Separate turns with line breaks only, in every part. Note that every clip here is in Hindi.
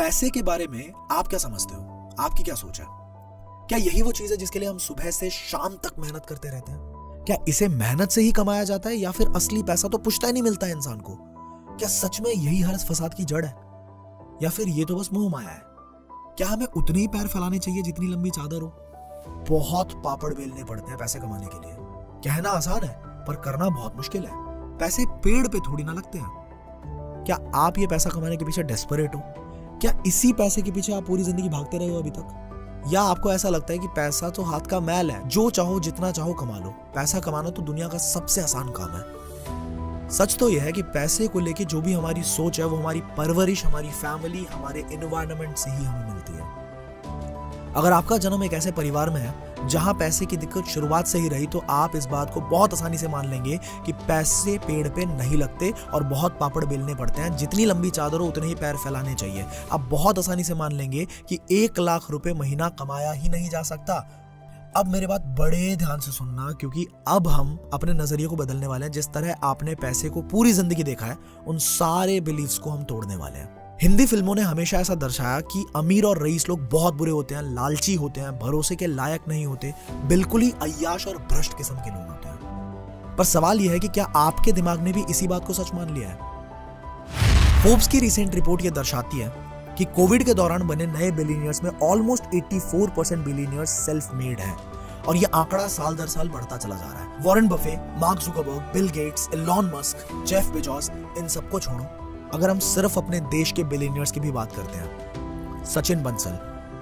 पैसे के बारे में आप क्या समझते हो? आपकी क्या सोच है? क्या यही वो चीज है जिसके लिए हम सुबह से शाम तक मेहनत करते रहते हैं? क्या इसे मेहनत से ही कमाया जाता है या फिर असली पैसा तो पुश्ता ही नहीं मिलता है इंसान को? क्या सच में यही हर फसाद की जड़ है या फिर ये तो बस मोह माया है? क्या हमें उतने ही पैर फैलाने चाहिए जितनी लंबी चादर हो? बहुत पापड़ बेलने पड़ते हैं पैसे कमाने के लिए। कहना आसान है पर करना बहुत मुश्किल है। पैसे पेड़ पे थोड़ी ना लगते हैं। क्या आप ये पैसा कमाने के पीछे डेस्परेट हो? क्या इसी पैसे के पीछे आप पूरी जिंदगी भागते रहे हो अभी तक? या आपको ऐसा लगता है कि पैसा तो हाथ का मैल है, जो चाहो जितना चाहो कमा लो? पैसा कमाना तो दुनिया का सबसे आसान काम है। सच तो यह है कि पैसे को लेके जो भी हमारी सोच है वो हमारी परवरिश, हमारी फैमिली, हमारे एनवायरनमेंट से ही हमें मिलती है। अगर आपका जन्म एक ऐसे परिवार में है जहां पैसे की दिक्कत शुरुआत से ही रही तो आप इस बात को बहुत आसानी से मान लेंगे कि पैसे पेड़ पे नहीं लगते और बहुत पापड़ बेलने पड़ते हैं। जितनी लंबी चादर हो उतने ही पैर फैलाने चाहिए। आप बहुत आसानी से मान लेंगे कि 1 लाख रुपए महीना कमाया ही नहीं जा सकता। अब मेरी बात बड़े ध्यान से सुनना, क्योंकि अब हम अपने नजरिए को बदलने वाले हैं। जिस तरह आपने पैसे को पूरी जिंदगी देखा है, उन सारे बिलीव्स को हम तोड़ने वाले हैं। हिंदी फिल्मों ने हमेशा ऐसा दर्शाया कि अमीर और रईस लोग बहुत बुरे होते हैं, लालची होते हैं, भरोसे के लायक नहीं होते, बिल्कुल ही अय्याश और भ्रष्ट किस्म के लोग होते हैं। पर सवाल यह है कि क्या आपके दिमाग ने भी इसी बात को सच मान लिया है? फोर्ब्स की रिसेंट रिपोर्ट यह दर्शाती है कि कोविड के दौरान बने नए बिलियनियर्स में ऑलमोस्ट 84% बिलियनियर्स सेल्फ मेड हैं और यह आंकड़ा साल दर साल बढ़ता चला जा रहा है। Warren Buffett, Mark Zuckerberg, Bill Gates, Elon Musk, Jeff Bezos, इन सबको छोड़ो, अगर हम सिर्फ अपने देश के बिलियनियर्स की भी बात करते हैं, Sachin Bansal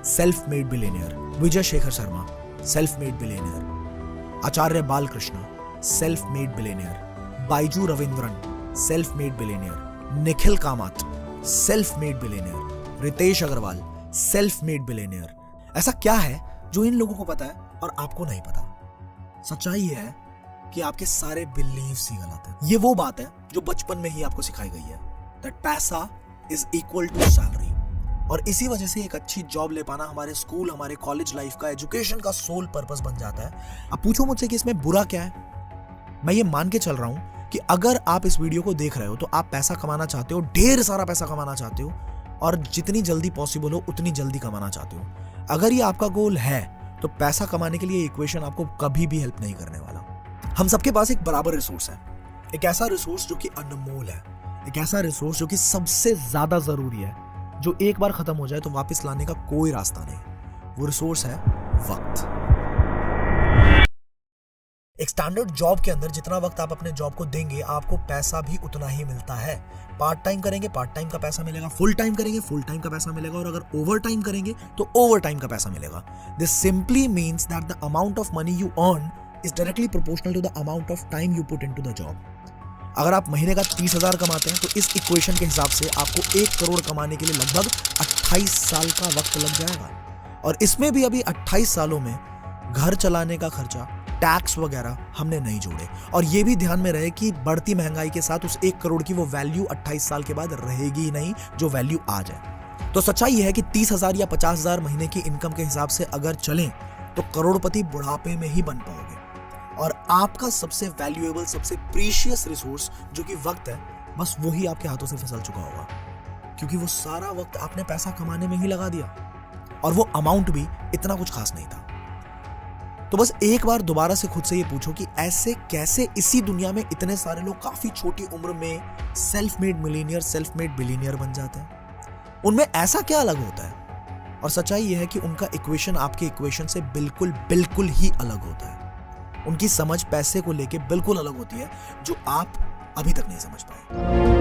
self made billionaire, Vijay Shekhar Sharma self made billionaire, Acharya Balkrishna self made billionaire, Byju Raveendran self made billionaire, Nikhil Kamath self made billionaire, Ritesh Agarwal self made billionaire. ऐसा क्या है जो इन लोगों को पता है और आपको नहीं पता? सच्चाई यह है कि आपके सारे बिलीव्स ही गलत हैं। ये वो बात है जो बचपन में ही आपको सिखाई गई है, दैट पैसा इज इक्वल टू सैलरी। और इसी वजह से एक अच्छी जॉब ले पाना हमारे स्कूल, हमारे कॉलेज लाइफ का, एजुकेशन का सोल पर्पस बन जाता है। अब पूछो मुझसे कि इसमें बुरा क्या है? मैं ये मान के चल रहा हूं कि अगर आप इस वीडियो को देख रहे हो तो आप पैसा कमाना चाहते हो, ढेर सारा पैसा कमाना चाहते हो और जितनी जल्दी पॉसिबल हो उतनी जल्दी कमाना चाहते हो। अगर ये आपका गोल है तो पैसा कमाने के लिए इक्वेशन आपको कभी भी हेल्प नहीं करने वाला। हम सबके पास एक बराबर रिसोर्स है, एक ऐसा रिसोर्स जो कि अनमोल है, एक ऐसा रिसोर्स जो कि सबसे ज्यादा जरूरी है, जो एक बार खत्म हो जाए तो वापस लाने का कोई रास्ता नहीं। वो रिसोर्स है वक्त। एक स्टैंडर्ड जॉब के अंदर जितना वक्त आप अपने जॉब को देंगे आपको पैसा भी उतना ही मिलता है। पार्ट टाइम करेंगे पार्ट टाइम का पैसा मिलेगा, फुल टाइम करेंगे फुल टाइम का पैसा मिलेगा और अगर ओवर टाइम करेंगे तो ओवर टाइम का पैसा मिलेगा। This simply means that the amount of money you earn is directly proportional to the amount of time you put into the job. अगर आप महीने का 30,000 कमाते हैं तो इस इक्वेशन के हिसाब से आपको 1 करोड़ कमाने के लिए लगभग 28 साल का वक्त लग जाएगा। और इसमें भी अभी 28 सालों में घर चलाने का खर्चा, टैक्स वगैरह हमने नहीं जोड़े। और ये भी ध्यान में रहे कि बढ़ती महंगाई के साथ उस 1 करोड़ की वो वैल्यू 28 साल के बाद रहेगी ही नहीं जो वैल्यू आज है। तो सच्चाई ये है कि 30,000 या 50,000 महीने की इनकम के हिसाब से अगर चलें तो करोड़पति बुढ़ापे में ही बन पाओगे। और आपका सबसे वैल्यूएबल, सबसे प्रीशियस रिसोर्स जो कि वक्त है, बस वही आपके हाथों से फिसल चुका होगा, क्योंकि वो सारा वक्त आपने पैसा कमाने में ही लगा दिया और वो अमाउंट भी इतना कुछ खास नहीं था। तो बस एक बार दोबारा से खुद से ये पूछो कि ऐसे कैसे इसी दुनिया में इतने सारे लोग काफी छोटी उम्र में self made millionaire, self made billionaire बन जाते हैं? उनमें ऐसा क्या अलग होता है? और सच्चाई ये है कि उनका इक्वेशन आपके इक्वेशन से बिल्कुल ही अलग होता है। उनकी समझ पैसे को लेके बिल्कुल अलग होती है जो आप अभी तक नहीं समझ पाए।